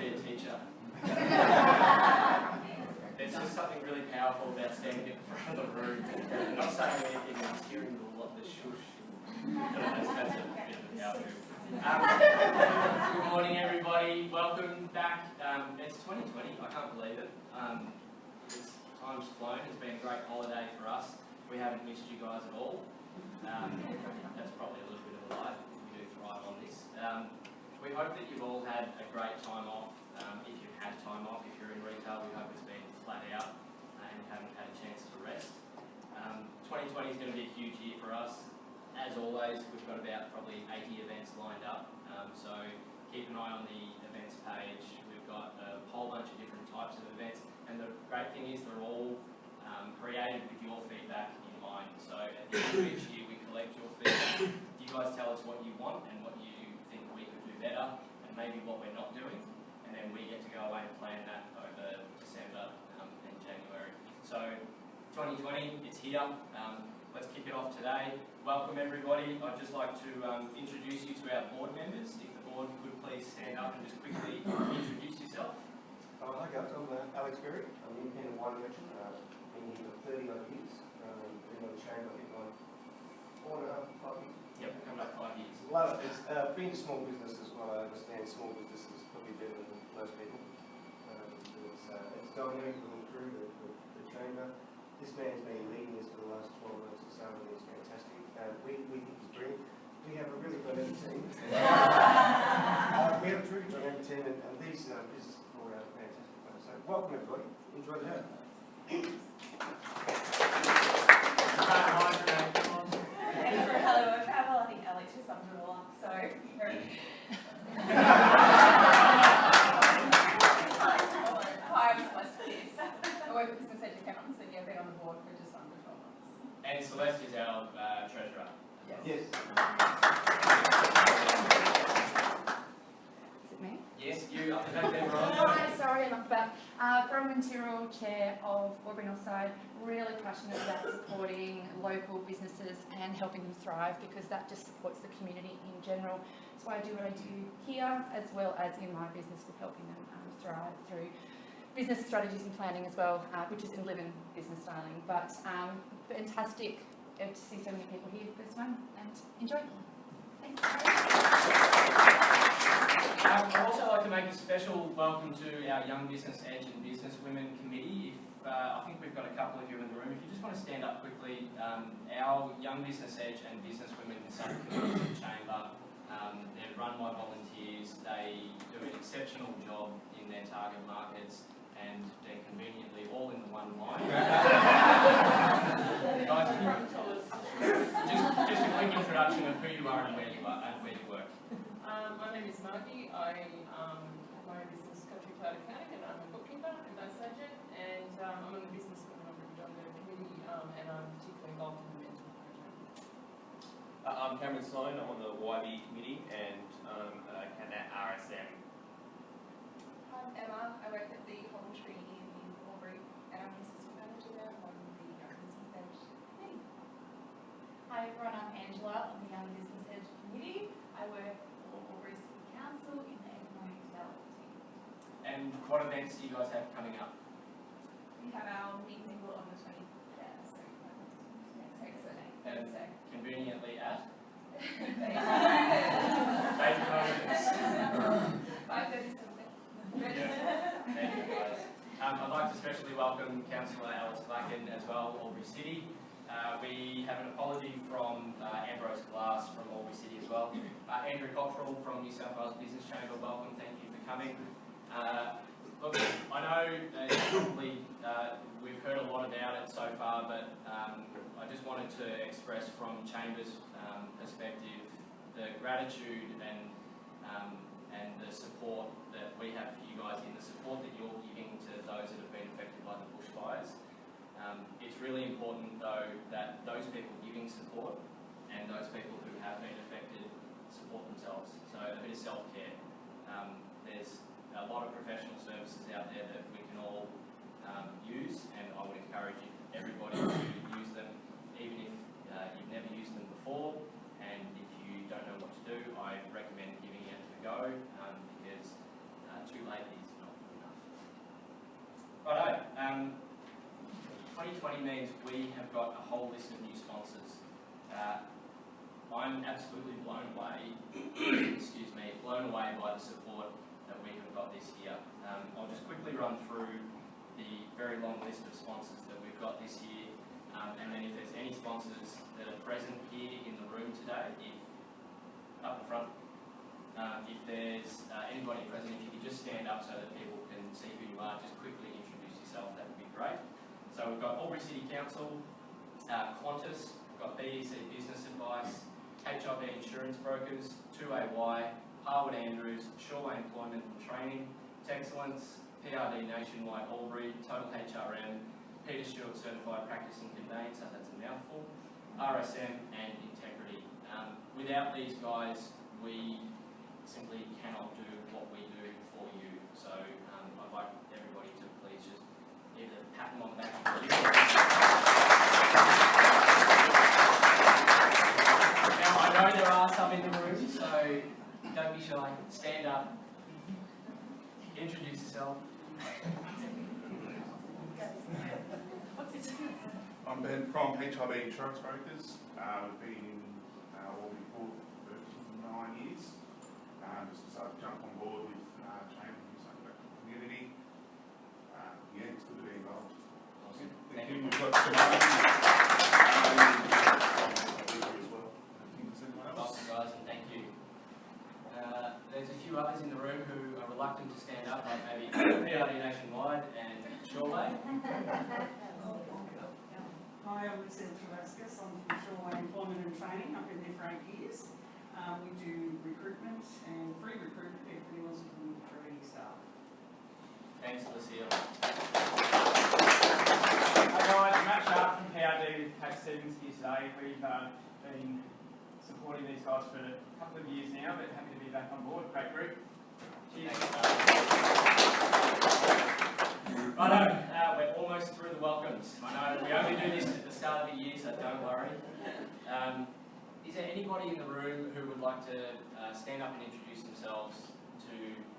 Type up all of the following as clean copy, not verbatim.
be a teacher. There's just something really powerful about standing in front of the room and not saying anything and just hearing the shush. That's a bit of a power move. Good morning, everybody. Welcome back. It's 2020. I can't believe it. Time's flown. It's been a great holiday for us. We haven't missed you guys at all. That's probably a little bit of a lie. We do thrive on this. We hope that you've all had a great time off. If you've had time off, if you're in retail, we hope it's been flat out and you haven't had a chance to rest. 2020 is going to be a huge year for us. As always, we've got about probably 80 events lined up. So keep an eye on the events page. We've got a whole bunch of different types of events. And the great thing is they're all created with your feedback in mind. So at the end of each year we collect your feedback. You guys tell us what you want and what you think we could do better and maybe what we're not doing. And then we get to go away and plan that over December and January. So 2020, it's here. Let's kick it off today. Welcome everybody. I'd just like to introduce you to our board members. If the board could please stand up and just quickly introduce yourself. Hi guys, I'm Alex Berry. I'm an independent wine merchant. Been here for 30 odd years. Been on the chain, I think, on 4.5 years. Yep, coming up 5 years. Love it. It's been a small business as well. I understand small businesses probably better than most people. It's dynamic looking through the chamber. This man's been leading this for the last 12 months or so, and it's fantastic. We think he's brilliant. We have a really dynamic team. We have a truly dynamic team, and these businesses before are fantastic fun. So welcome everybody. Enjoy the day. Hello, I'm Pavel. I think Alex just summed it all up. So, hi, I'm Celeste Pierce. I work with business accountants, and yeah, been on the board for just under 12 months. And Celeste is our treasurer. Yes. Is it me? Yes, you up the back there, Ron. Hi, sorry, I'm up the back. Bronwyn Tyrrell, Chair of Albury Northside, really passionate about supporting local businesses and helping them thrive because that just supports the community in general. That's why I do what I do here as well as in my business with helping them thrive through business strategies and planning as well, which is in live-in business styling. But fantastic to see so many people here for this one and enjoy. Thanks. I'd also like to make a special welcome to our Young Business Edge and Business Women Committee. I think we've got a couple of you in the room. If you just want to stand up quickly, our Young Business Edge and Business Women Committee in the Chamber, they're run by volunteers. They do an exceptional job in their target markets and they're conveniently all in the one line. Guys, just a quick introduction of who you are and where you work. My name is Margie. I have my own business, Country Cloud Accounting, and I'm a bookkeeper and base agent. And I'm on the business women on the committee, and I'm particularly involved in the mentor program. I'm Cameron Sloan. I'm on the YB committee and at RSM. I'm Emma. I work at the Holland Tree in Albury, and I'm the assistant manager there on the Young Business Edge committee. Hi everyone, I'm Angela on the Young Business Edge committee. I work for Albury City Council in the economic development team. And what events do you guys have coming up? We have our meet and mingle on the 23rd, so next Thursday. Conveniently at? 5:30 something. Thank you guys. I'd like to especially welcome Councillor Alice Glacken as well, Albury City. We have an apology from Ambrose Glass from Albury City as well. Andrew Cottrell from New South Wales Business Chamber, welcome, thank you for coming. Look, I know probably we've heard a lot about it so far, but I just wanted to express from Chamber's perspective the gratitude and the support that we have for you guys in the support that you're giving to those that have been affected by the bushfires. It's really important though that those people giving support and those people who have been affected support themselves. So a bit of self-care. There's a lot of professional services out there that we can all use, and I would encourage everybody to use them, even if you've never used them before, and if you don't know what to do, I recommend giving it a go, because too late is not good enough. Righto, 2020 means we have got a whole list of new sponsors. I'm absolutely blown away, excuse me, blown away by the support that we have got this year. I'll just quickly run through the very long list of sponsors that we've got this year, and then if there's any sponsors that are present here in the room today, up the front, if there's anybody present, if you could just stand up so that people can see who you are, just quickly introduce yourself, that would be great. So we've got Albury City Council, Qantas, we've got BEC Business Advice, HIB Insurance Brokers, 2AY, Harwood Andrews, Shoreway Employment and Training, Texcellence, PRD Nationwide Albury, Total HRM, Peter Stewart Certified Practice and Conveyancer, that's a mouthful, RSM and Integrity. Without these guys, we simply cannot do what we do for you. So I'd like everybody to please just either pat them on the back. Now I know there are some in the room, so don't be shy. Stand up. Introduce yourself. I'm Ben from HIB Insurance Brokers. We've been in Albury for 9 years. Just decided to jump on board with training and something about the community. Yeah, it's good to be involved. Awesome. Thank Thank you. you. We've got Simone as well. I think it's anyone else. Awesome, guys, and thank you. There's a few others in the room who are reluctant to stand up, like maybe PRD Nationwide and Shoreway. Hi, I'm Lucinda Travascus. I'm from Shoreway Employment and Training. I've been there for 8 years. We do recruitment and free recruitment if anyone's looking for any staff. Thanks, Lucille. Hi guys, I'm Matt Sharp from PRD with Kate Stevens here today. We've been supporting these guys for a couple of years now, but happy to be back on board. Great group. Cheers. We're almost through the welcomes. I know we only do this at the start of the year, so don't worry. Is there anybody in the room who would like to stand up and introduce themselves to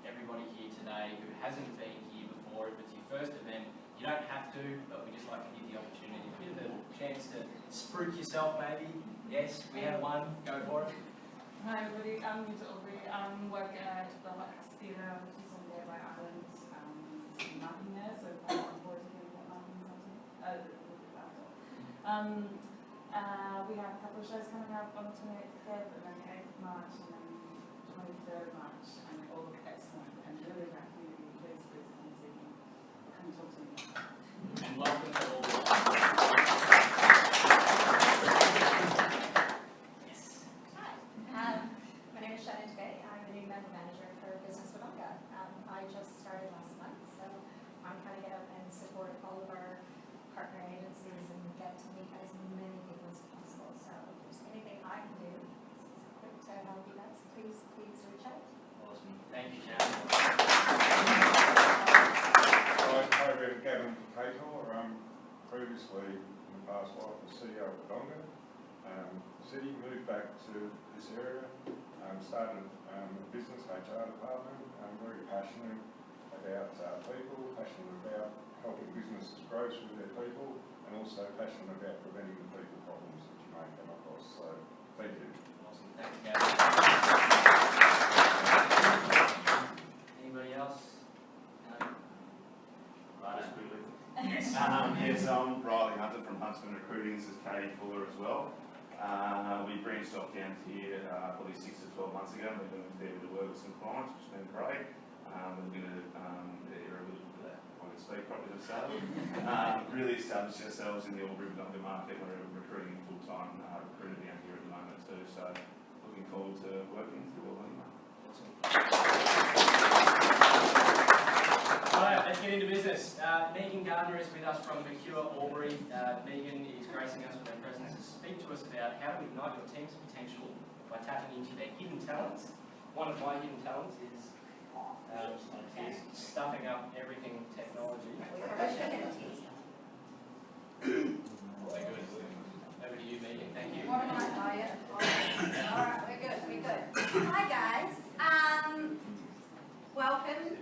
everybody here today who hasn't been here before? If it's your first event, you don't have to, but we just like to give the opportunity, a bit of a chance to spruik yourself maybe. Yes, we have one. Go for it. Hi everybody, I'm new to Albury. Work at the Lighthouse Theatre, which is on there by Ireland. Nothing there, so I'm on board to get that nothing something. We have a couple of shows coming up on the 28th of Feb, and then the 8th of March, and then 23rd of March, and they all look excellent and really great community. Please come and see them. Come and talk to me. And welcome to all. Yes. Hi, my name is Shannon Day. I'm the new member manager for Business Wodonga. I just started last month, so I'm trying to get out and support all of our partner agencies and get to meet as many people as possible. So if there's anything I can do to help you guys, please reach out. Awesome. Thank you, Shannon. Hi, I'm Gavin Cator. Previously, in the past life, was CEO of Wodonga. City moved back to this area, started a business HR department. I'm very passionate about people, passionate about helping businesses grow through their people, and also passionate about preventing the people problems that you may come across. So, thank you. Awesome. Thanks, Gavin. Anybody else? No? Right. Yes. Yes, I'm Riley Hunter from Huntsman Recruiting. This is Katie Fuller as well. We branched off down here probably 6 to 12 months ago. We've done a fair bit of work with some clients, which has been great. We're going to I can speak properly to start. Really establish ourselves in the Albury Wodonga market. We're recruiting full-time recruiter down here at the moment too. So looking forward to working through all of them. Awesome. Alright, let's get into business. Meggan Gardner is with us from Mercure Albury. Meggan is gracing us with her presence to speak to us about how to ignite your team's potential by tapping into their hidden talents. One of my hidden talents is stuffing up everything technology. Very good. Over to you, Meggan. Thank you. Alright, we're good. Hi guys. Welcome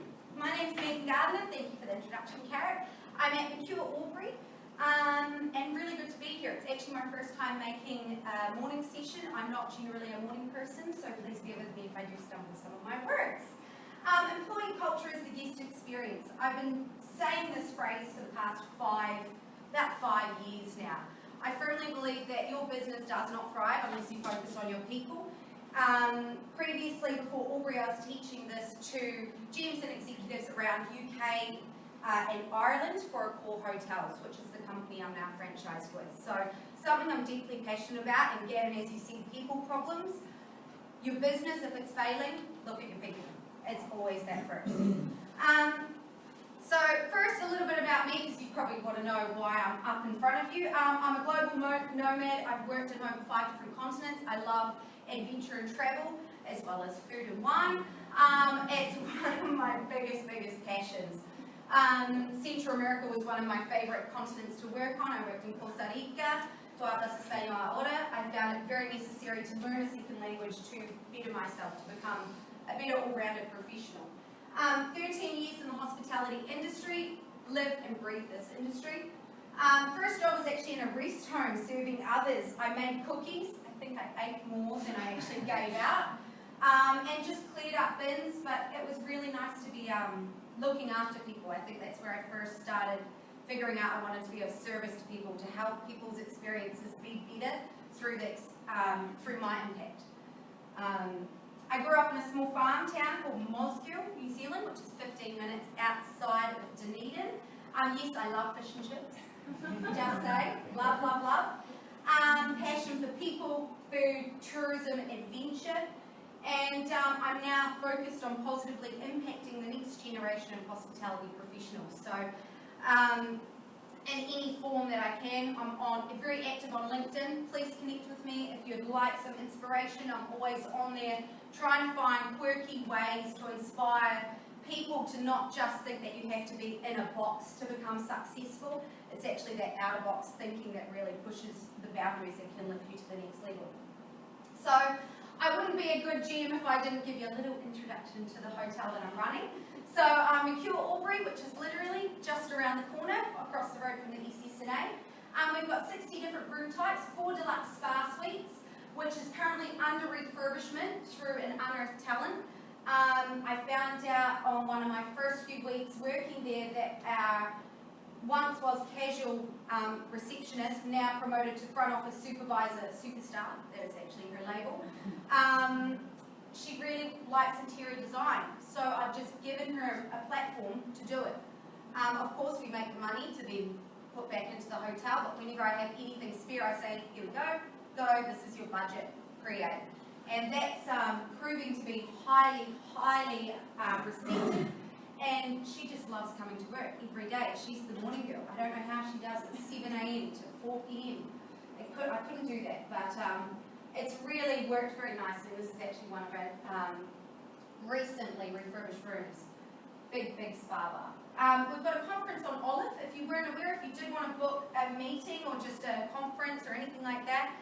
Gardner. Thank you for the introduction, Carrot. I'm at Mercure Albury, and really good to be here. It's actually my first time making a morning session. I'm not generally a morning person, so please bear with me if I do stumble some of my words. Employee culture is the guest experience. I've been saying this phrase for the past about 5 years now. I firmly believe that your business does not thrive unless you focus on your people. Previously, before Albury, I was teaching this to GMs and executives around UK and Ireland for Accor Hotels, which is the company I'm now franchised with. So something I'm deeply passionate about, and Gavin, as you said, people problems. Your business, if it's failing, look at your people. It's always that first. So first, a little bit about me, because you probably want to know why I'm up in front of you. I'm a global nomad. I've worked in over 5 different continents. I love adventure and travel, as well as food and wine. It's one of my biggest passions. Central America was one of my favourite continents to work on. I worked in Costa Rica, todas las Español ahora. I found it very necessary to learn a second language to better myself, to become a better all-rounded professional. 13 years in the hospitality industry, lived and breathed this industry. First job was actually in a rest home serving others. I made cookies. I think I ate more than I actually gave out. And just cleared up bins, but it was really nice to be looking after people. I think that's where I first started figuring out I wanted to be of service to people, to help people's experiences be better through my impact. I grew up in a small farm town called Mercure, New Zealand, which is 15 minutes outside of Dunedin. Yes, I love fish and chips. Just say, love. Passion for people, food, tourism, adventure. And I'm now focused on positively impacting the next generation of hospitality professionals. So in any form that I can, I'm very active on LinkedIn. Please connect with me if you'd like some inspiration. I'm always on there trying to find quirky ways to inspire people to not just think that you have to be in a box to become successful. It's actually that out-of-box thinking that really pushes the boundaries and can lift you to the next level. So I wouldn't be a good GM if I didn't give you a little introduction to the hotel that I'm running. So Mercure Albury, which is literally just around the corner, across the road from the SSNA. We've got 60 different room types, 4 deluxe spa suites, which is currently under refurbishment through an unearthed talent. I found out on one of my first few weeks working there that our once was casual receptionist, now promoted to front office supervisor, superstar, that is actually her label. She really likes interior design, so I've just given her a platform to do it. Of course, we make the money to then put back into the hotel, but whenever I have anything spare, I say, here we go, this is your budget, create. And that's proving to be highly receptive. And she just loves coming to work every day. She's the morning girl. I don't know how she does it, 7 a.m. to 4 p.m. I couldn't do that, but it's really worked very nicely. This is actually one of our recently refurbished rooms. Big spa bar. We've got a conference on Olive. If you weren't aware, if you did want to book a meeting or just a conference or anything like that,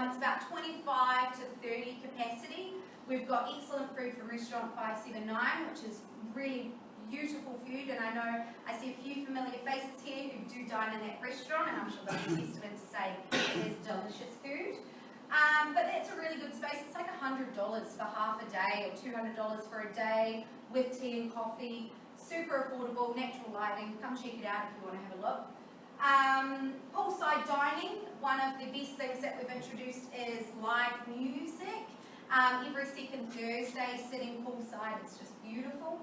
it's about 25 to 30 capacity. We've got excellent food from Restaurant 579, which is really beautiful food, and I know I see a few familiar faces here who do dine in that restaurant, and I'm sure they'll be testament to say it is delicious food. But that's a really good space. It's like $100 for half a day or $200 for a day with tea and coffee. Super affordable, natural lighting. Come check it out if you want to have a look. Poolside dining. One of the best things that we've introduced is live music. Every second Thursday, sitting poolside. It's just beautiful.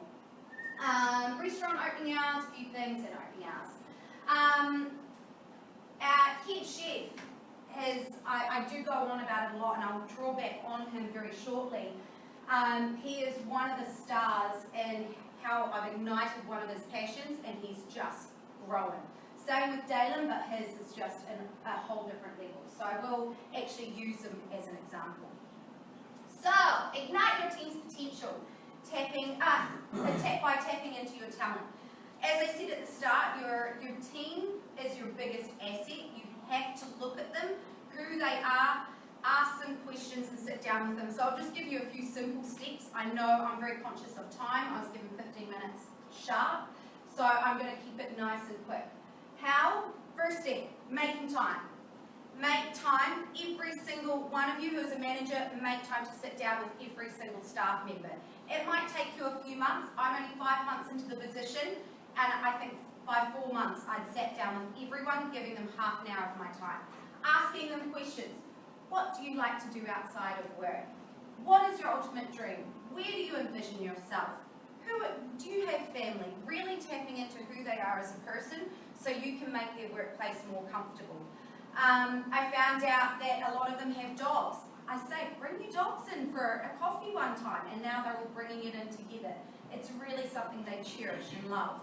Restaurant opening hours, a few things at opening hours. Our head chef I do go on about it a lot, and I'll draw back on him very shortly. He is one of the stars in how I've ignited one of his passions, and he's just growing. Same with Dalen, but his is just a whole different level. So I will actually use him as an example. So, ignite your team's potential. By tapping into your talent. As I said at the start, your team is your biggest asset. You have to look at them, who they are, ask them questions and sit down with them. So I'll just give you a few simple steps. I know I'm very conscious of time. I was given 15 minutes sharp. So So I'm going to keep it nice and quick. How? First step, making time. Make time, every single one of you who is a manager, make time to sit down with every single staff member. It might take you a few months. I'm only 5 months into the position, and I think by 4 months I'd sat down with everyone, giving them half an hour of my time. Asking them questions. What do you like to do outside of work? What is your ultimate dream? Where do you envision yourself? Do you have family? Really tapping into who they are as a person so you can make their workplace more comfortable. I found out that a lot of them have dogs. I say, bring your dogs in for a coffee one time, and now they're all bringing it in together. It's really something they cherish and love.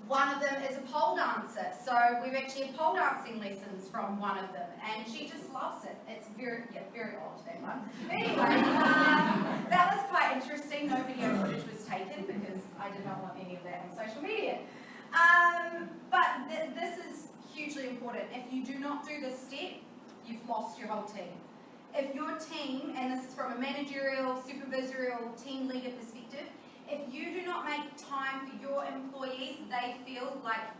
One of them is a pole dancer, so we've actually had pole dancing lessons from one of them, and she just loves it. It's very odd, that one. But anyway, that was quite interesting. No video footage was taken because I did not want any of that on social media. But this is hugely important. If you do not do this step, you've lost your whole team. If your team, and this is from a managerial, supervisorial, team leader perspective, if you do not make time for your employees, they feel like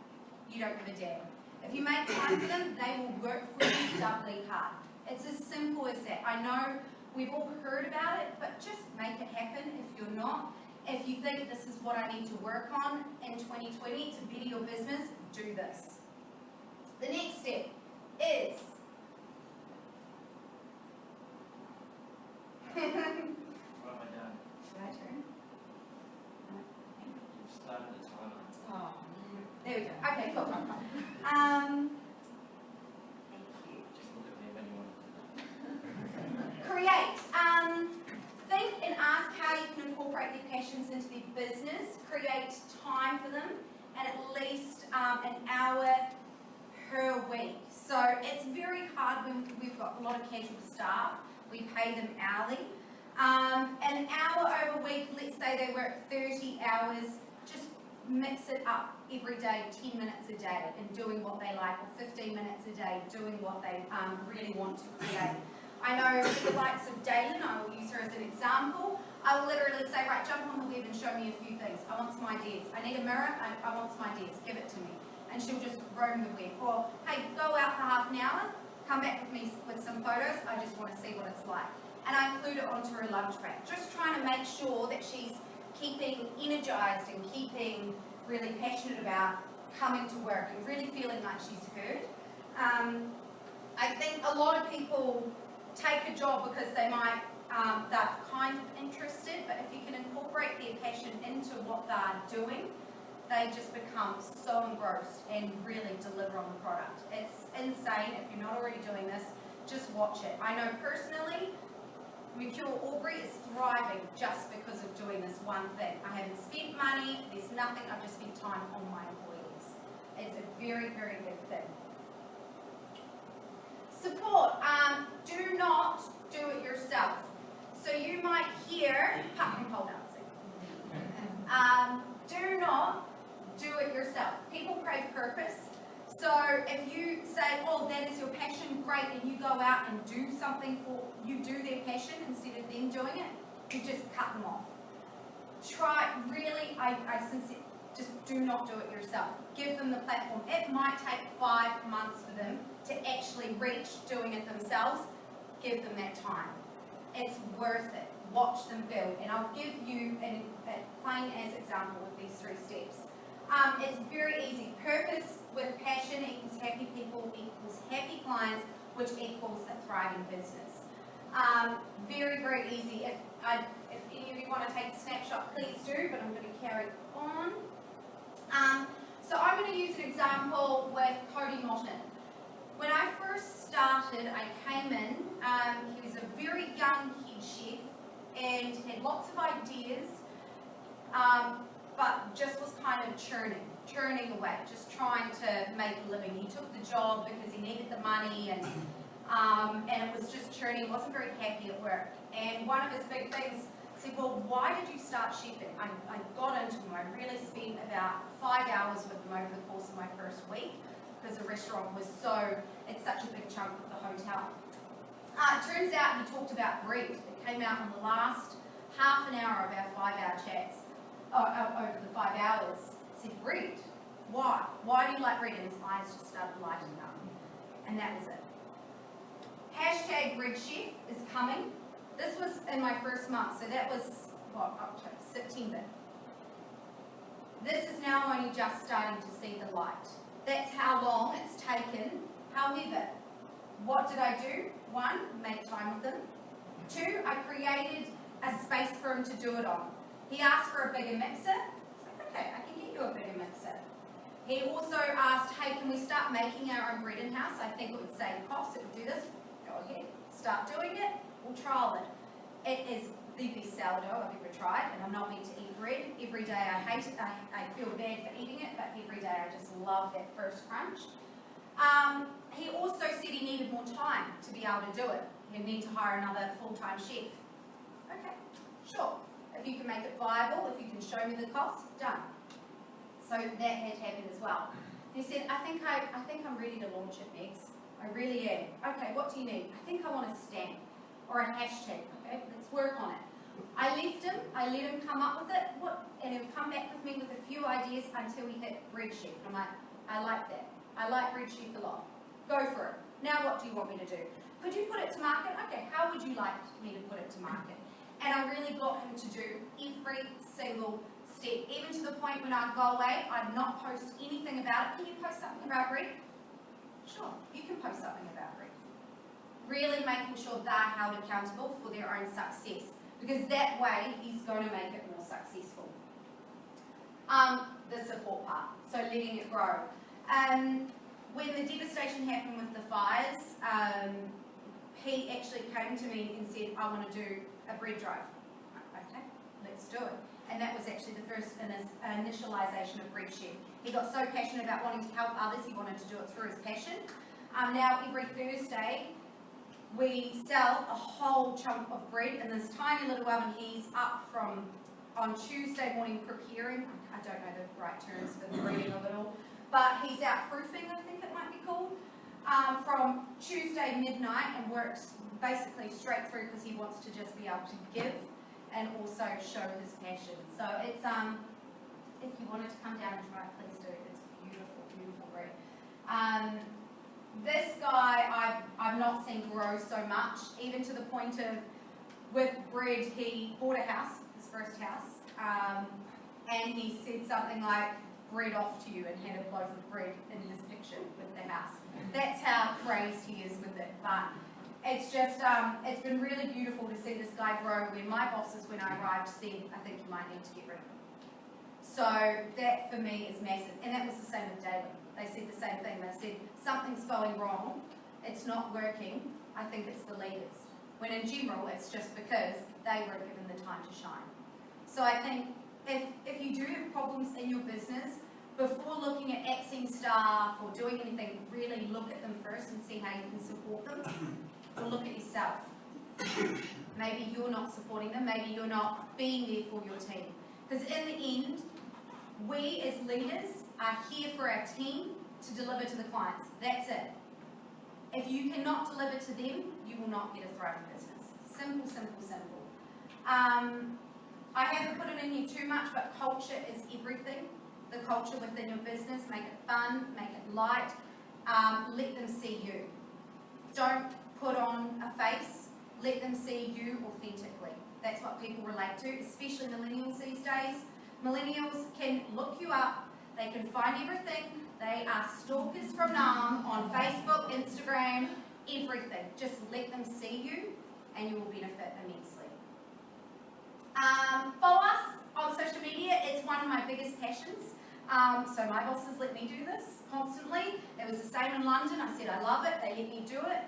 you don't give a damn. If you make time for them, they will work for you doubly hard. It's as simple as that. I know we've all heard about it, but just make it happen if you're not. If you think this is what I need to work on in 2020 to better your business, do this. The next step is What have I done? my turn. You've started the timer. Oh, there we go. Okay, cool. Thank you. Just look at me if anyone. Create. Think and ask how you can incorporate their passions into their business. Create time for them, and at least an hour per week. So it's very hard when we've got a lot of casual staff. We pay them hourly. An hour over a week, let's say they work 30 hours, just mix it up every day, 10 minutes a day, and doing what they like, or 15 minutes a day, doing what they really want to create. I know the likes of Dalen, I will use her as an example. I will literally say, right, jump on the web and show me a few things. I want some ideas. I need a mirror, I want some ideas, give it to me. And she'll just roam the web. Or, hey, go out for half an hour, come back with me with some photos, I just want to see what it's like. And I include it onto her lunch break, just trying to make sure that she's keeping energized and keeping really passionate about coming to work and really feeling like she's heard. I think a lot of people take a job because they're kind of interested, but if you can incorporate their passion into what they're doing, they just become so engrossed and really deliver on the product. It's insane. If you're not already doing this, just watch it. I know personally, Mercure Albury is thriving just because of doing this one thing. I haven't spent money, there's nothing, I've just spent time on my employees. It's a very, very big thing. Support. Do not do it yourself. So you might hear, apart from pole dancing, do not do it yourself. People crave purpose. So if you say, oh, that is your passion, great, and you go out and do something for, you do their passion instead of them doing it, you just cut them off. Try, really, I sincerely, just do not do it yourself. Give them the platform. It might take 5 months for them to actually reach doing it themselves. Give them that time. It's worth it. Watch them build. And I'll give you a plain as example with these 3 steps. It's very easy. Purpose with passion equals happy people equals happy clients, which equals a thriving business. Very, very easy. If any of you want to take a snapshot, please do, but I'm going to carry on. So I'm going to use an example with Cody Motton. When I first started, I came in, he was a very young head chef and had lots of ideas, but just was kind of churning away, just trying to make a living. He took the job because he needed the money, and it was just churning. He wasn't very happy at work. And one of his big things, I said, well, why did you start chefing? I got into him. I really spent about 5 hours with him over the course of my first week because the restaurant was it's such a big chunk of the hotel. It turns out he talked about bread. It came out in the last half an hour of our 5-hour chats. over the 5 hours, said, bread. Why? Why do you like bread? And his eyes just started lighting up. And that was it. Hashtag bread chef is coming. This was in my first month, so that was, October, September. This is now only just starting to see the light. That's how long it's taken. However, what did I do? 1, make time with him. 2, I created a space for him to do it on. He asked for a bigger mixer. I was like, okay, I can get you a bigger mixer. He also asked, hey, can we start making our own bread in-house? I think it would save costs, it would do this. Go ahead, start doing it, we'll trial it. It is the best sourdough I've ever tried, and I'm not meant to eat bread. Every day I hate it, I feel bad for eating it, but every day I just love that first crunch. He also said he needed more time to be able to do it. He'd need to hire another full-time chef. Okay, sure. If you can make it viable, if you can show me the cost, done. So that had happened as well. He said, I think I'm ready to launch it, Megs. I really am. Okay, what do you need? I think I want a stamp or a hashtag. Okay, let's work on it. I left him, I let him come up with it, and he'll come back with me with a few ideas until we hit bread chef. I'm like, I like that. I like bread chef a lot. Go for it. Now what do you want me to do? Could you put it to market? Okay, how would you like me to put it to market? And I really got him to do every single step, even to the point when I'd go away, I'd not post anything about it. Can you post something about bread? Sure, you can post something about bread. Really making sure they're held accountable for their own success, because that way he's going to make it more successful. The support part, so letting it grow. When the devastation happened with the fires, he actually came to me and said, I want to do a bread drive. Okay, let's do it. And that was actually the first initialization of Bread Chef. He got so passionate about wanting to help others, he wanted to do it through his passion. Now every Thursday, we sell a whole chunk of bread in this tiny little oven. He's up from, on Tuesday morning, preparing, I don't know the right terms for the breeding of it all, but he's out proofing, I think it might be called, from Tuesday midnight, and works basically straight through because he wants to just be able to give and also show his passion. So it's, if you wanted to come down and try it, please do. It's beautiful, beautiful bread. This guy I've not seen grow so much, even to the point of, with bread, he bought a house, his first house, and he said something like, bread off to you, and had a loaf of bread in his picture with the house. That's how crazed he is with it. But it's just, it's been really beautiful to see this guy grow, when my bosses, when I arrived, said, I think you might need to get rid of him. So that for me is massive. And that was the same with David. They said the same thing. They said, something's going wrong, it's not working, I think it's the leaders. When in general, it's just because they weren't given the time to shine. So I think if you do have problems in your business, before looking at axing staff or doing anything, really look at them first and see how you can support them. Or look at yourself. Maybe you're not supporting them, maybe you're not being there for your team. Because in the end, we as leaders are here for our team to deliver to the clients. That's it. If you cannot deliver to them, you will not get a thriving business. Simple, simple, simple. I haven't put it in here too much, but culture is everything. The culture within your business, make it fun, make it light, let them see you. Don't put on a face, let them see you authentically. That's what people relate to, especially millennials these days. Millennials can look you up, they can find everything. They are stalkers from now on Facebook, Instagram, everything. Just let them see you and you will benefit immensely. Follow us on social media. It's one of my biggest passions. So my bosses let me do this constantly. It was the same in London. I said I love it. They let me do it.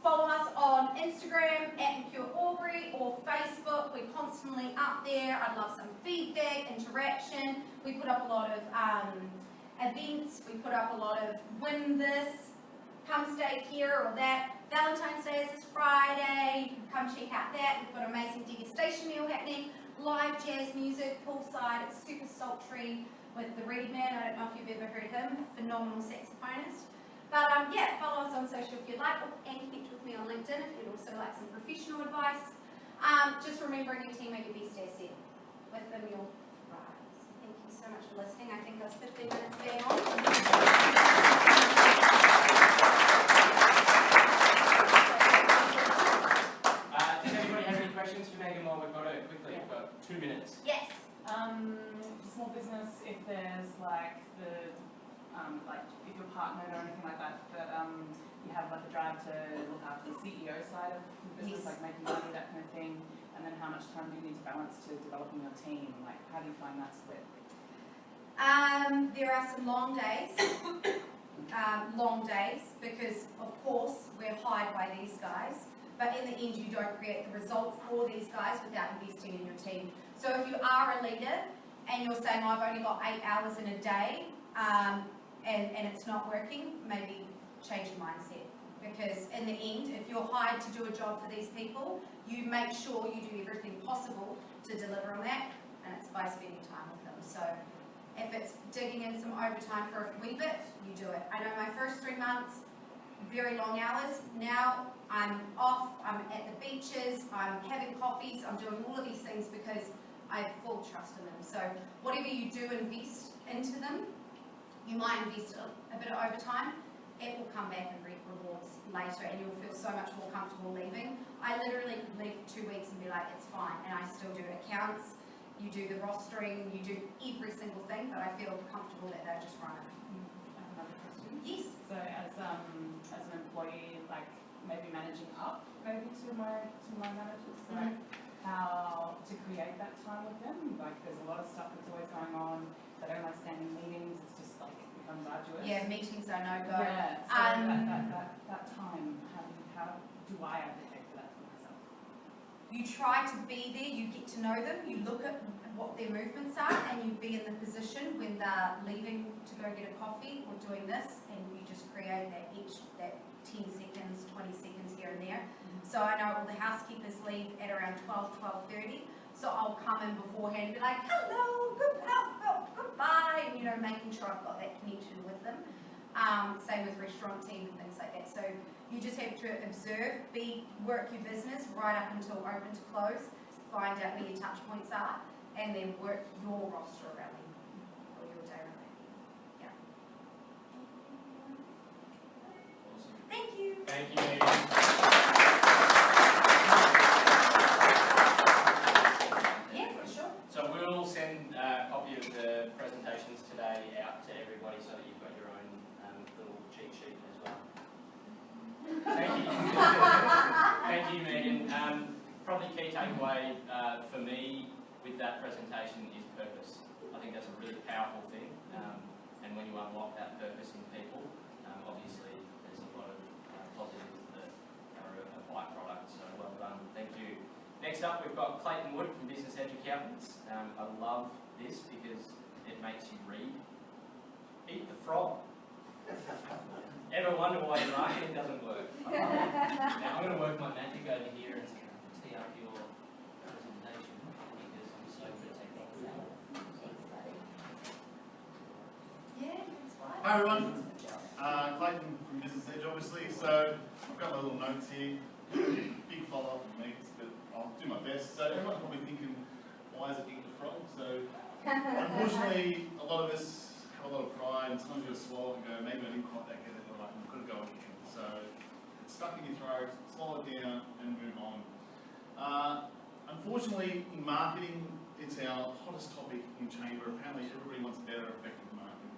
Follow us on Instagram at Mercure Albury or Facebook. We're constantly up there. I'd love some feedback, interaction. We put up a lot of events. We put up a lot of win this, come stay here or that. Valentine's Day is this Friday. You can come check out that. We've got an amazing degustation meal happening. Live jazz music, poolside. It's super sultry with the Reed Man. I don't know if you've ever heard him. Phenomenal saxophonist. But yeah, follow us on social if you'd like, and connect with me on LinkedIn if you'd also like some professional advice. Just remembering your team are your best asset. With them, so much for listening. I think I was 15 minutes being on. Does anybody have any questions for Meggan while we've got her quickly? We've got 2 minutes. Yes. Small business, if there's like the, like if you're partnered or anything like that, that you have like a drive to look after the CEO side of the business, Yes. like making money, that kind of thing, and then how much time do you need to balance to developing your team? Like, how do you find that split? There are some long days, because of course we're hired by these guys, but in the end you don't create the result for these guys without investing in your team. So if you are a leader and you're saying, I've only got 8 hours in a day, and it's not working, maybe change your mindset. Because in the end, if you're hired to do a job for these people, you make sure you do everything possible to deliver on that, and it's by spending time with them. So if it's digging in some overtime for a wee bit, you do it. I know my first 3 months, very long hours. Now I'm off, I'm at the beaches, I'm having coffees, I'm doing all of these things because I have full trust in them. So whatever you do invest into them, you might invest a bit of overtime, it will come back and reap rewards later, and you'll feel so much more comfortable leaving. I literally could leave for 2 weeks and be like, it's fine, and I still do accounts, you do the rostering, you do every single thing, but I feel comfortable that they're just running. I have another question. Yes. So as an employee, like maybe managing up maybe to my managers, like how to create that time with them. Like there's a lot of stuff that's always going on. They don't like standing meetings. It's just like it becomes arduous. Yeah, meetings are no go. Yeah. So that time, how do I advocate for that for myself? You try to be there, you get to know them, you look at what their movements are, and you be in the position when they're leaving to go get a coffee or doing this, and you just create that 10 seconds, 20 seconds here and there. So I know all the housekeepers leave at around 12:30, so I'll come in beforehand and be like, hello, goodbye, and making sure I've got that connection with them. Same with restaurant team and things like that. So you just have to observe, work your business right up until open to close, find out where your touch points are, and then work your roster around them, or your day around them. Yeah. Awesome. Thank you. Thank you, Meggan. Yeah, for sure. So we'll send a copy of the presentations today out to everybody so that you've got your own little cheat sheet as well. Thank you. Thank you, Meggan. Probably key takeaway for me with that presentation is purpose. I think that's a really powerful thing, and when you unlock that purpose in people, obviously there's a lot of positives that are a byproduct, so well done. Thank you. Next up, we've got Clayton Wood from Business Edge Accountants. I love this because it makes you read. Eat the frog. Ever wonder why your marketing doesn't work? Now I'm going to work my magic over here and tee up your presentation because I'm so good at techniques. Yeah, that's right. Hi everyone, Clayton from Business Edge obviously, so I've got my little notes here, big follow up with me, but I'll do my best. So everyone's probably thinking, why is it eat the frog? So unfortunately a lot of us have a lot of pride and sometimes you swallow and go, maybe I didn't quite get it right, and could go again. So it's stuck in your throat, swallow it down and move on. Unfortunately in marketing, it's our hottest topic in chamber. Apparently everybody wants better effective marketing.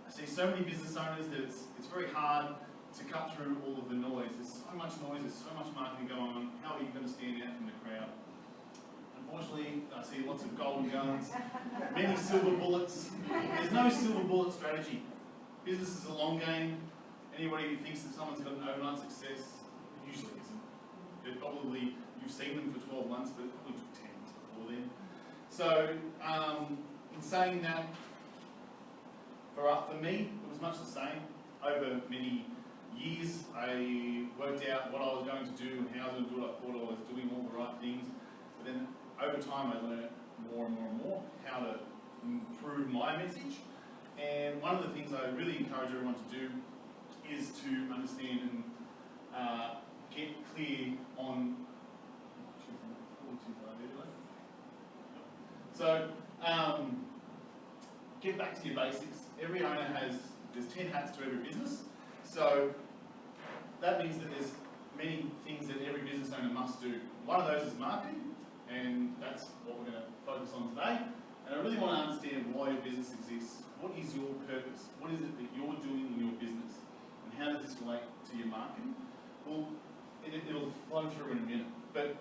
I see so many business owners that it's very hard to cut through all of the noise. There's so much noise, there's so much marketing going on. How are you going to stand out from the crowd? Unfortunately, I see lots of golden guns, many silver bullets. There's no silver bullet strategy. Business is a long game. Anybody who thinks that someone's got an overnight success usually isn't. They're probably, you've seen them for 12 months, but it probably took 10 months before then. So, in saying that, for me, it was much the same. Over many years, I worked out what I was going to do and how I was going to do it. I thought I was doing all the right things. But then, over time, I learned more and more and more how to improve my message. And one of the things I really encourage everyone to do is to understand and get clear on. So, get back to your basics. Every owner there's 10 hats to every business. So that means that there's many things that every business owner must do. One of those is marketing, and that's what we're going to focus on today. And I really want to understand why your business exists. What is your purpose? What is it that you're doing in your business? And how does this relate to your marketing? Well, it'll flow through in a minute. But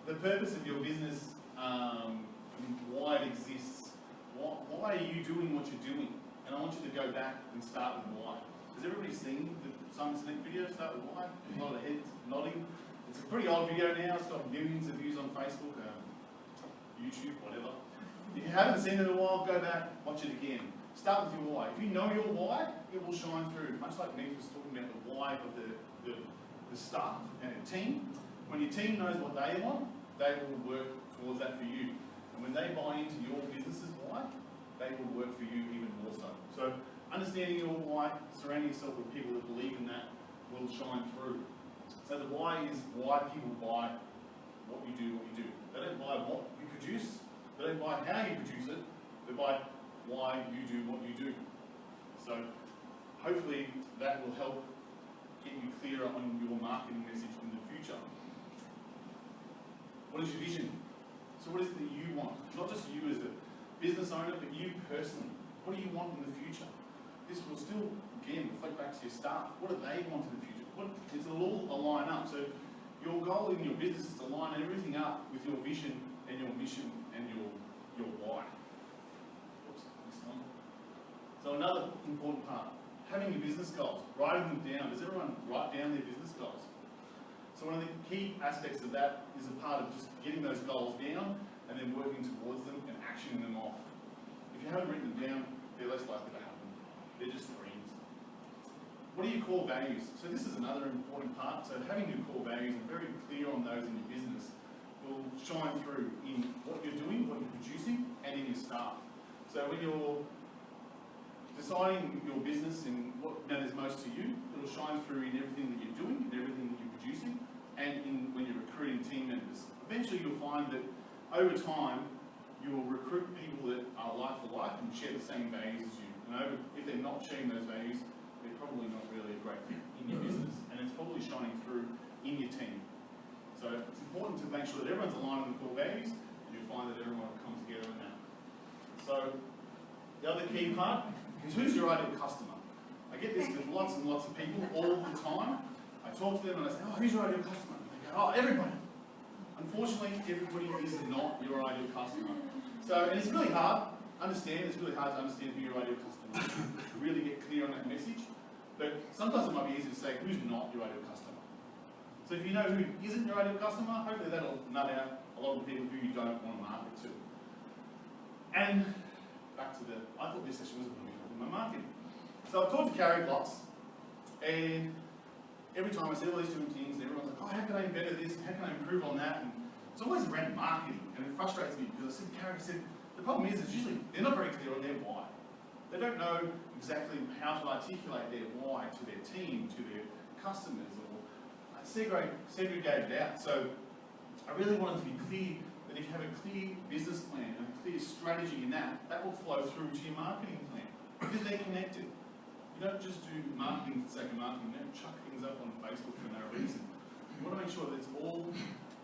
the purpose of your business, why it exists, why are you doing what you're doing? And I want you to go back and start with why. Has everybody seen the Simon Sinek video, Start With Why? A lot of heads nodding. It's a pretty old video now. It's got millions of views on Facebook, YouTube, whatever. If you haven't seen it in a while, go back, watch it again. Start with your why. If you know your why, it will shine through. Much like Meg was talking about the why of the staff and a team. When your team knows what they want, they will work towards that for you. And when they buy into your business's why, they will work for you even more so. So understanding your why, surrounding yourself with people that believe in that will shine through. So the why is why people buy what you do. They don't buy what you produce, they don't buy how you produce it, they buy why you do what you do. So hopefully that will help get you clearer on your marketing message in the future. What is your vision? So what is it that you want? Not just you as a business owner, but you personally. What do you want in the future? This will still, again, reflect back to your staff. What do they want in the future? It'll all align up. So your goal in your business is to line everything up with your vision and your mission and your why. Oops, this one. So another important part, having your business goals, writing them down. Does everyone write down their business goals? So one of the key aspects of that is a part of just getting those goals down and then working towards them and actioning them off. If you haven't written them down, they're less likely to happen. They're just dreams. What are your core values? So this is another important part. So having your core values and very clear on those in your business will shine through in what you're doing, what you're producing, and in your staff. So when you're deciding your business and what matters most to you, it'll shine through in everything that you're doing, in everything that you're producing, and in when you're recruiting team members. Eventually you'll find that over time, you'll recruit people that are like for like and share the same values as you. And if they're not sharing those values, they're probably not really a great fit in your business, and it's probably shining through in your team. So it's important to make sure that everyone's aligned on the core values, and you'll find that everyone will come together in that. So the other key part is who's your ideal customer? I get this with lots and lots of people all the time. I talk to them and I say, oh, who's your ideal customer? And they go, oh, everybody. Unfortunately, everybody is not your ideal customer. So, and it's really hard. It's really hard to understand who your ideal customer is, to really get clear on that message. But sometimes it might be easy to say who's not your ideal customer. So if you know who isn't your ideal customer, hopefully that'll nut out a lot of the people who you don't want to market to. And back to I thought this session was going to be talking about marketing. So I've talked to Carrie lots, and every time I see all these different things, and everyone's like, oh, how can I better this, and how can I improve on that? And it's always around marketing, and it frustrates me because I said to Carrie, the problem is usually they're not very clear on their why. They don't know exactly how to articulate their why to their team, to their customers, or segregate it out. So I really wanted to be clear that if you have a clear business plan and a clear strategy in that, that will flow through to your marketing plan, because they're connected. You don't just do marketing for the sake of marketing, you don't chuck things up on Facebook for no reason. You want to make sure that it's all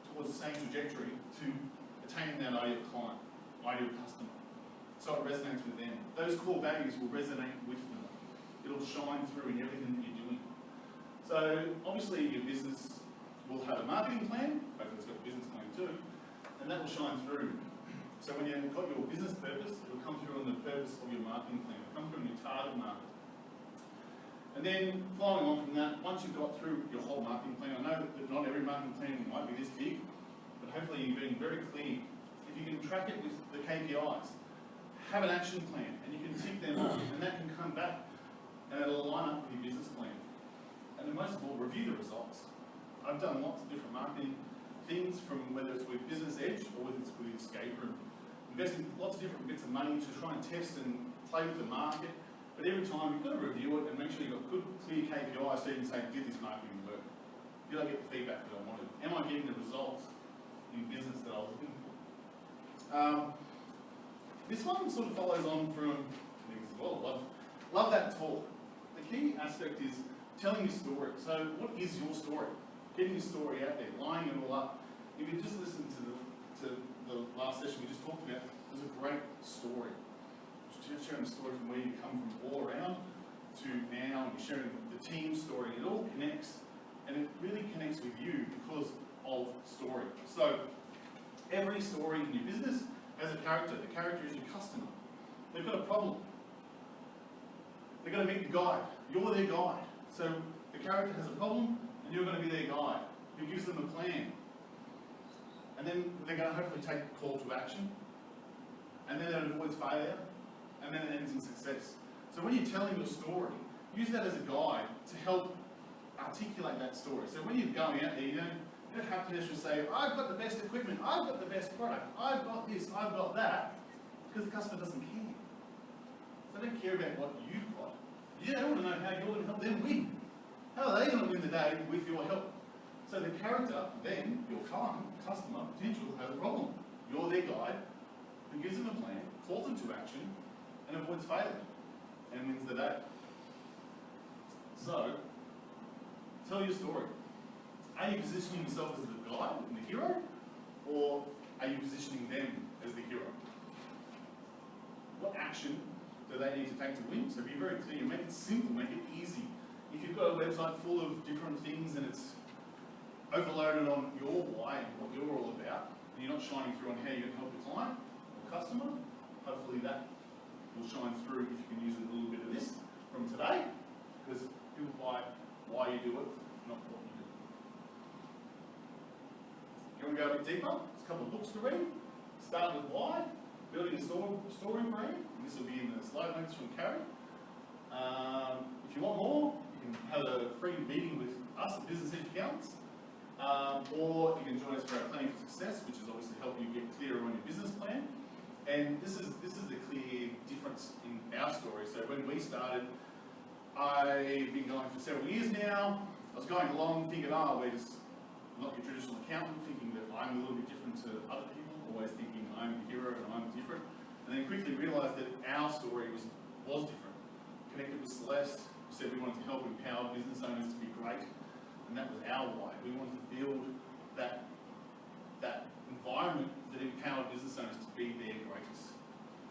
towards the same trajectory to attaining that ideal client, ideal customer. So it resonates with them. Those core values will resonate with them. It'll shine through in everything that you're doing. So obviously your business will have a marketing plan, hopefully it's got a business plan too, and that will shine through. So when you've got your business purpose, it'll come through on the purpose of your marketing plan. It'll come through in your target market. And then following on from that, once you've got through your whole marketing plan, I know that not every marketing plan might be this big, but hopefully you're being very clear. If you can track it with the KPIs, have an action plan, and you can tick them off, and that can come back, and it'll align up with your business plan. And then most of all, review the results. I've done lots of different marketing things, from whether it's with Business Edge or whether it's with Escape Room. Investing lots of different bits of money to try and test and play with the market. But every time you've got to review it and make sure you've got good, clear KPIs so you can say, did this marketing work? Did I get the feedback that I wanted? Am I getting the results in business that I was looking for? This one sort of follows on from things as well. Love that talk. The key aspect is telling your story. So what is your story? Getting your story out there, lining it all up. If you just listen to the last session we just talked about, there's a great story. Just sharing the story from where you come from all around to now, and you're sharing the team story. It all connects, and it really connects with you because of story. So every story in your business has a character. The character is your customer. They've got a problem. They've got to meet the guide. You're their guide. So the character has a problem, and you're going to be their guide who gives them a plan. And then they're going to hopefully take a call to action. And then it avoids failure. And then it ends in success. So when you're telling your story, use that as a guide to help articulate that story. So when you're going out there, you don't have to just say, I've got the best equipment, I've got the best product, I've got this, I've got that, because the customer doesn't care. They don't care about what you've got. You don't want to know how you're going to help them win. How are they going to win the day with your help? So the character, then, your customer, potential, has a problem. You're their guide, who gives them a plan, calls them to action, and avoids failure, and wins the day. So, tell your story. Are you positioning yourself as the guide and the hero, or are you positioning them as the hero? What action do they need to take to win? So be very clear, make it simple, make it easy. If you've got a website full of different things and it's overloaded on your why and what you're all about, and you're not shining through on how you can help your client or customer, hopefully that will shine through if you can use a little bit of this from today, because people buy why you do it, not what you do. You want to go a bit deeper? There's a couple of books to read. Start with why, building a story brand. This will be in the slide notes from Carrie. If you want more, you can have a free meeting with us at Business Edge Accountants, or you can join us for our Planning for Success, which is obviously help you get clearer on your business plan. And this is the clear difference in our story. So when we started, I've been going for several years now. I was going along thinking, we're just not your traditional accountant, thinking that I'm a little bit different to other people, always thinking I'm the hero and I'm different. And then quickly realised that our story was different. Connected with Celeste, we said we wanted to help empower business owners to be great, and that was our why. We wanted to build that environment that empowered business owners to be their greatest.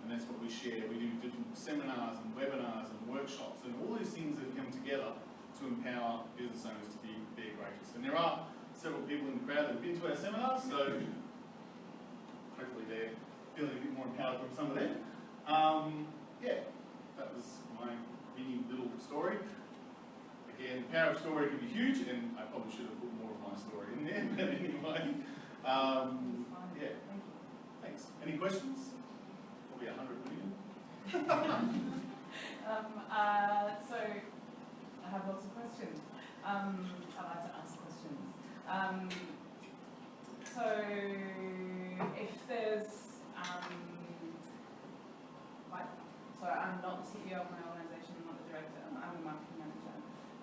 And that's what we share. We do different seminars and webinars and workshops and all these things that come together to empower business owners to be their greatest. And there are several people in the crowd that have been to our seminars, so hopefully they're feeling a bit more empowered from some of them. Yeah, that was my mini little story. Again, the power of story can be huge, and I probably should have put more of my story in there, but anyway. Yeah, thanks. Any questions? Probably 100 million. So, I have lots of questions. I like to ask questions. So, if there's, so I'm not the CEO of my organisation, I'm not the director, I'm the marketing manager.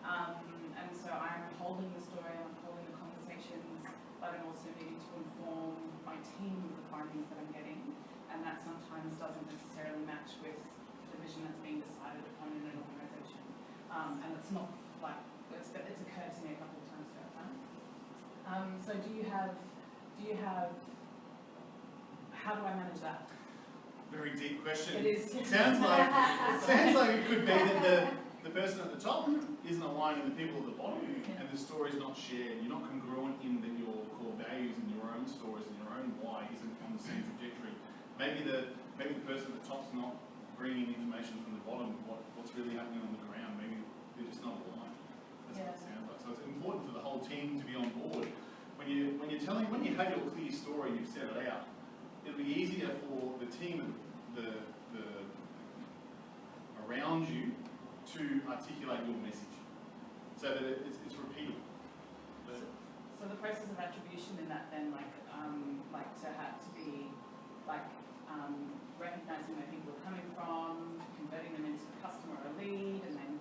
And so I'm holding the story, I'm holding the conversations, but I'm also needing to inform my team with the findings that I'm getting, and that sometimes doesn't necessarily match with the vision that's being decided upon in an organisation. And it's not like, it's occurred to me a couple of times throughout time. So do you have, how do I manage that? Very deep question. It is. Sounds like it could be that the person at the top isn't aligned with the people at the bottom, and the story is not shared. You're not congruent in that your core values and your own stories and your own why isn't on the same trajectory. Maybe the person at the top's not bringing information from the bottom, what's really happening on the ground. Maybe they're just not aligned. That's what it sounds like. So it's important for the whole team to be on board. When you have your clear story and you've set it out, it'll be easier for the team, around you, to articulate your message, so that it's repeatable. So the process of attribution in that then, recognizing where people are coming from, converting them into a customer or a lead, and then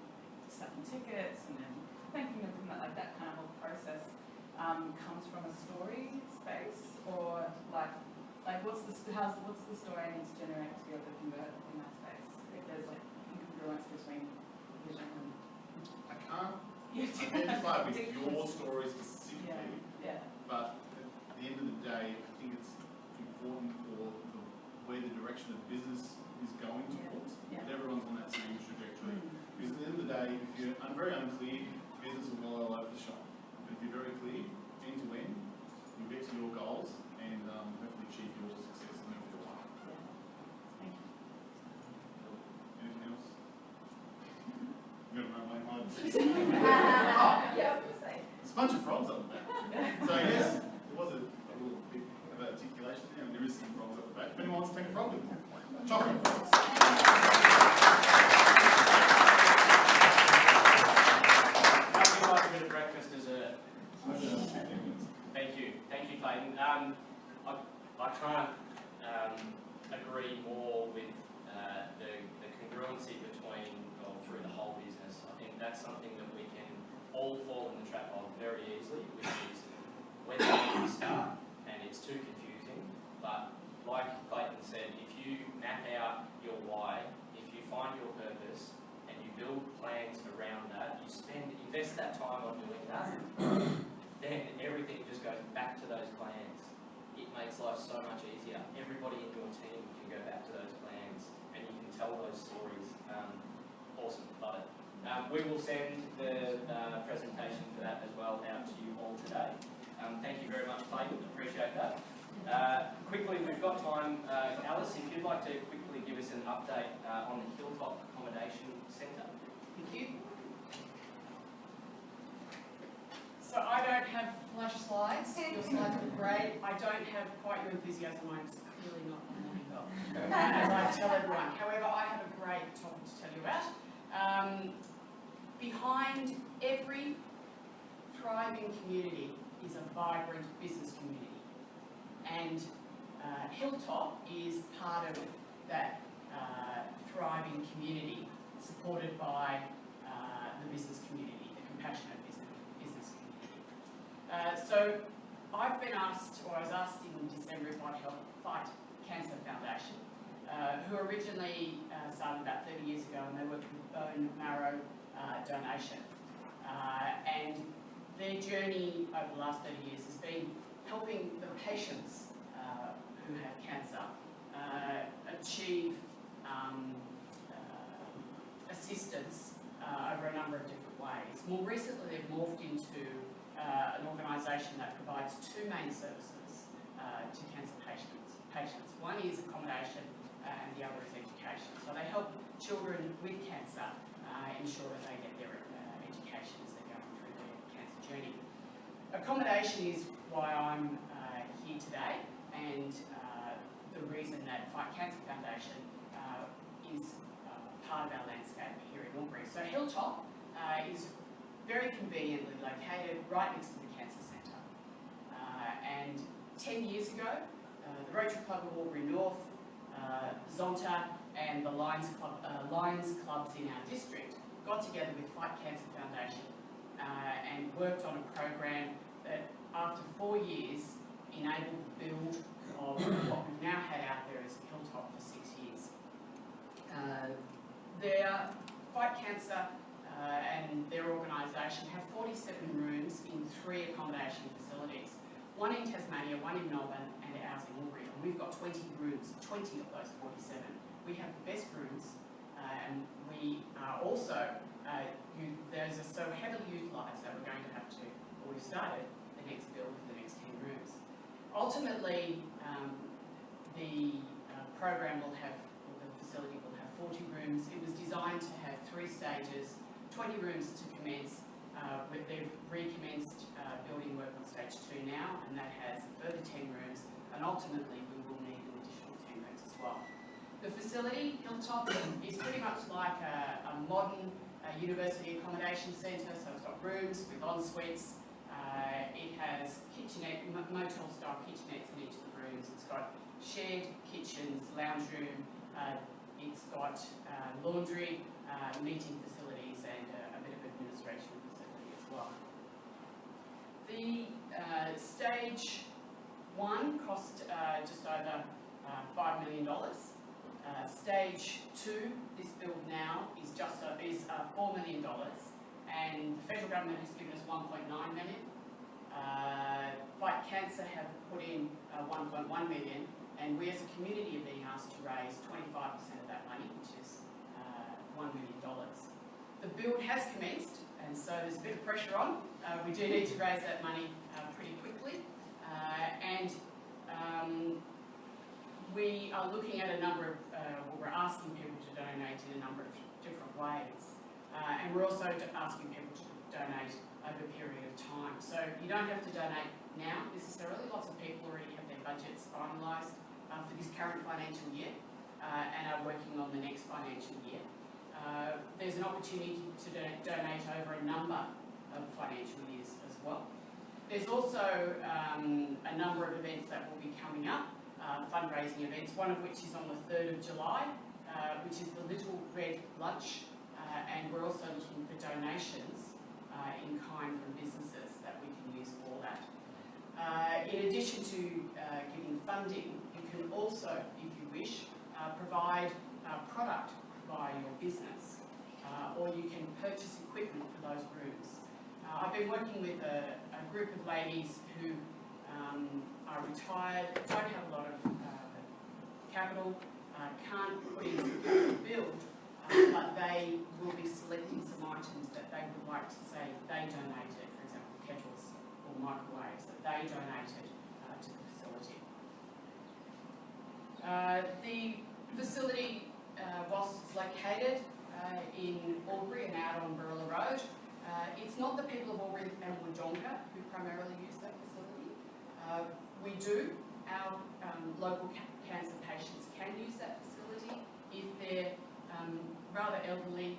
selling tickets, and then thanking them from that kind of whole process comes from a story space, or Like, what's the story I need to generate to be able to convert in that space? If there's like incongruence between vision and I can't identify with your story specifically, but at the end of the day, I think it's important for where the direction of business is going towards, that everyone's on that same trajectory. Because at the end of the day, if you're very unclear, business will go all over the shop. But if you're very clear, end to end, you'll get to your goals and hopefully achieve your success in your life. Thank you. Anything else? I'm going to run my mind. There's a bunch of frogs up the back. So I guess there was a little bit of articulation there, and there is some frogs up the back. If anyone wants to take a frog with me, chocolate frogs. How would you like a bit of breakfast dessert? Thank you, Clayton. I can't agree more with the congruency between or through the whole business. I think that's something that we can all fall in the trap of very easily, which is when we start and it's too confusing. But like Clayton said, if you map out your why, if you find your purpose and you build plans around that, you invest that time on doing that, then everything just goes back to those plans. It makes life so much easier. Everybody in your team can go back to those plans and you can tell those stories. Awesome, love it. We will send the presentation for that as well out to you all today. Thank you very much, Clayton. Appreciate that. Quickly, we've got time. Alice, if you'd like to quickly give us an update on the Hilltop Accommodation Centre. Thank you. So I don't have flash slides. Your slides are great. I don't have quite your enthusiasm. I'm clearly not on the go, as I tell everyone. However, I have a great topic to tell you about. Behind every thriving community is a vibrant business community. And Hilltop is part of that thriving community, supported by the business community, the compassionate business community. So I've been asked, or I was asked in December if I'd help Fight Cancer Foundation, who originally started about 30 years ago, and they work with bone marrow donation. And their journey over the last 30 years has been helping the patients who have cancer achieve assistance over a number of different ways. More recently, they've morphed into an organisation that provides two main services to cancer patients. One is accommodation and the other is education. So they help children with cancer ensure that they get their education as they're going through their cancer journey. Accommodation is why I'm here today, and the reason that Fight Cancer Foundation is part of our landscape here in Albury. So Hilltop is very conveniently located right next to the Cancer Centre. And 10 years ago, the Rotary Club of Albury North, Zonta and the Lions clubs in our district got together with Fight Cancer Foundation and worked on a program that after 4 years enabled the build of what we've now had out there as Hilltop for 6 years. Their Fight Cancer and their organisation have 47 rooms in 3 accommodation facilities. One in Tasmania, one in Melbourne, and ours in Albury. And we've got 20 rooms, 20 of those 47. We have the best rooms, and we are also, those are so heavily utilised that we're going to have to, or we've started the next build for the next 10 rooms. Ultimately, the program will have, or the facility will have 40 rooms. It was designed to have 3 stages, 20 rooms to commence. They've recommenced building work on stage 2 now, and that has a further 10 rooms, and ultimately we will need an additional 10 rooms as well. The facility, Hilltop, is pretty much like a modern university accommodation centre, so it's got rooms with en-suites. It has kitchenette, motel-style kitchenettes in each of the rooms. It's got shared kitchens, lounge room. It's got laundry, meeting facilities, and a bit of administration facility as well. The stage 1 cost just over $5 million. Stage 2, this build now, is $4 million, and the federal government has given us $1.9 million. Fight Cancer have put in $1.1 million, and we as a community are being asked to raise 25% of that money, which is $1 million. The build has commenced, and so there's a bit of pressure on. We do need to raise that money pretty quickly, and we are looking at a number of, we're asking people to donate in a number of different ways, and we're also asking people to donate over a period of time. So you don't have to donate now necessarily. Lots of people already have their budgets finalised for this current financial year and are working on the next financial year. There's an opportunity to donate over a number of financial years as well. There's also a number of events that will be coming up, fundraising events, one of which is on the 3rd of July, which is the Little Red Lunch, and we're also looking for donations in kind from businesses that we can use for that. In addition to giving funding, you can also, if you wish, provide product via your business, or you can purchase equipment for those rooms. I've been working with a group of ladies who are retired, don't have a lot of capital, can't put into the build, but they will be selecting some items that they would like to say they donated, for example, kettles or microwaves, that they donated to the facility. The facility, whilst it's located in Albury and out on Barilla Road, it's not the people of Albury and Wodonga who primarily use that facility. We do. Our local cancer patients can use that facility if they're rather elderly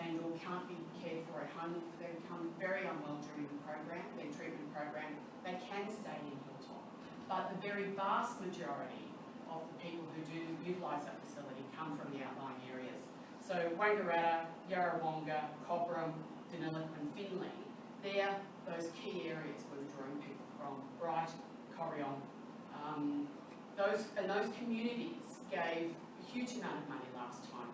and or can't be cared for at home. If they become very unwell during the program, their treatment program, they can stay in Hilltop. But the very vast majority of the people who do utilise that facility come from the outlying areas. So Wangaratta, Yarrawonga, Cobram, Danila and Finley, they're those key areas where we're drawing people from. Bright, Corrion. Those communities gave a huge amount of money last time.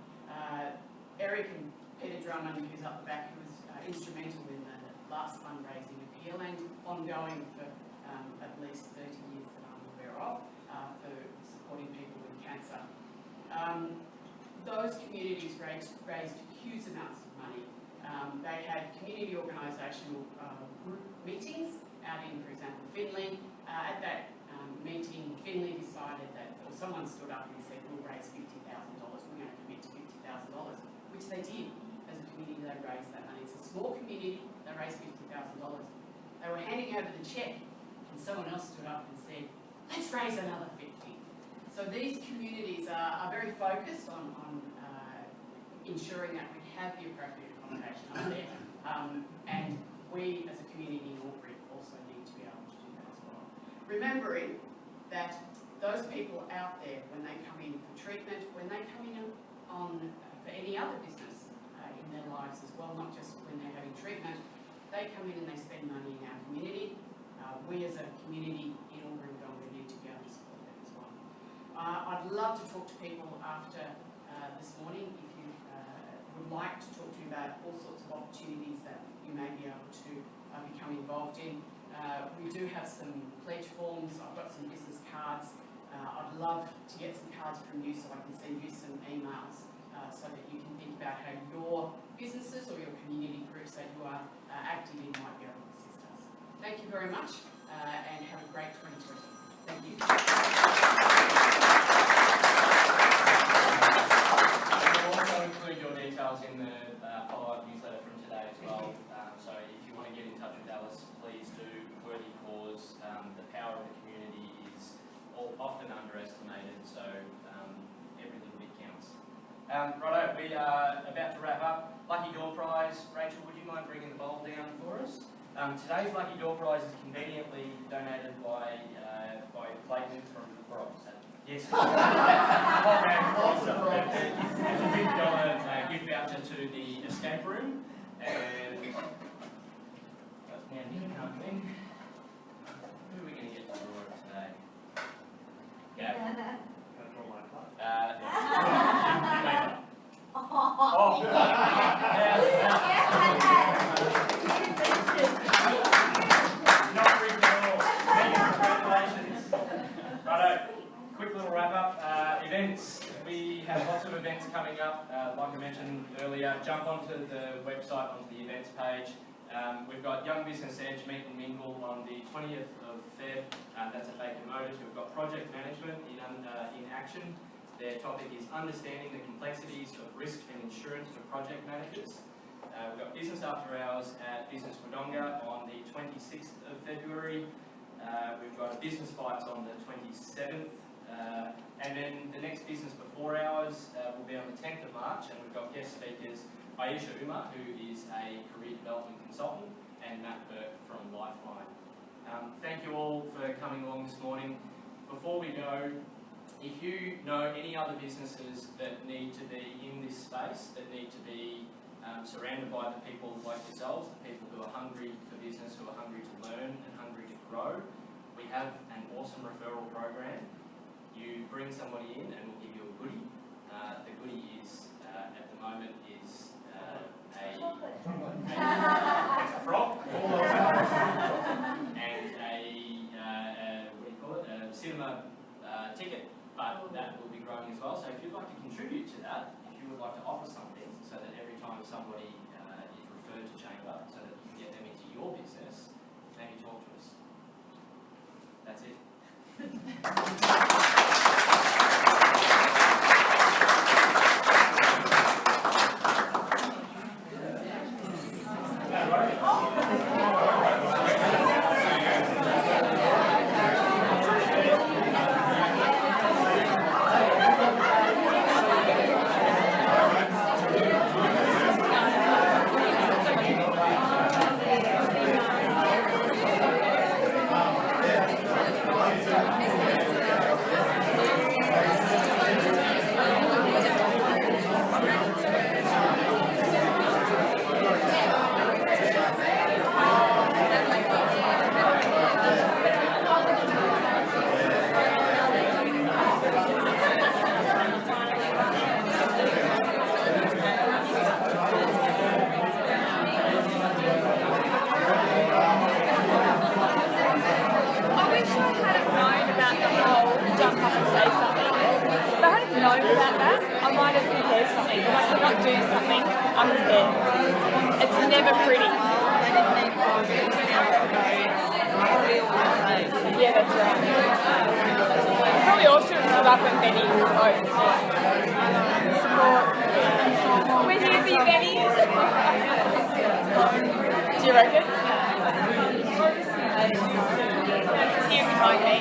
Eric and Peter Drummond, who's up the back, who was instrumental in the last fundraising appeal and ongoing for at least 30 years that I'm aware of, for supporting people with cancer. Those communities raised huge amounts of money. They had community organisational group meetings out in, for example, Finley. At that meeting, Finley decided that, or someone stood up and said, we'll raise $50,000, we're going to commit to $50,000, which they did. As a community, they raised that money. It's a small community, they raised $50,000. They were handing over the cheque, and someone else stood up and said, let's raise another 50. So these communities are very focused on ensuring that we have the appropriate accommodation up there, and we as a community in Albury also need to be able to do that as well. Remembering that those people out there, when they come in for treatment, when they come in on for any other business in their lives as well, not just when they're having treatment, they come in and they spend money in our community. We as a community in Albury and Wodonga need to be able to support them as well. I'd love to talk to people after this morning if you would like to talk to you about all sorts of opportunities that you may be able to become involved in. We do have some pledge forms. I've got some business cards. I'd love to get some cards from you so I can send you some emails so that you can think about how your businesses or your community groups that you are active in might be able to assist us. Thank you very much and have a great 2020. Thank you. We'll also include your details in the follow-up newsletter from today as well. So if you want to get in touch with Alice, please do. Worthy cause. The power of the community is often underestimated, so every little bit counts. Righto, we are about to wrap up. Lucky Door Prize. Rachel, would you mind bringing the bowl down for us? Today's Lucky Door Prize is conveniently donated by Clayton from Brooks. Yes. It's a $50 gift voucher to the escape room, and that's handy. Who are we going to get to draw it? Oh. Not rigged at all. Congratulations. Righto, quick little wrap up. Events. We have lots of events coming up. Like I mentioned earlier, jump onto the website, onto the events page. We've got Young Business Edge Meet and Mingle on the 20th of Feb. That's at Baker Motors. We've got Project Management in action. Their topic is understanding the complexities of risk and insurance for project managers. We've got Business After Hours at Business Wodonga on the 26th of February. We've got Business Bites on the 27th. And then the next Business Before Hours will be on the 10th of March, and we've got guest speakers Aisha Umar, who is a career development consultant, and Matt Burke from Lifeline. Thank you all for coming along this morning. Before we go, if you know any other businesses that need to be in this space, that need to be surrounded by the people like yourselves, the people who are hungry for business, who are hungry to learn and hungry to grow, we have an awesome referral program. You bring somebody in and we'll give you a goodie. The goodie is, at the moment, is it's a frog and a what do you call it? A cinema ticket. But that will be growing as well. So if you'd like to contribute to that, if you would like to offer something so that every time somebody is referred to Chamber, so that you can get them into your business, maybe talk to us. That's it. Do you reckon? Here behind me.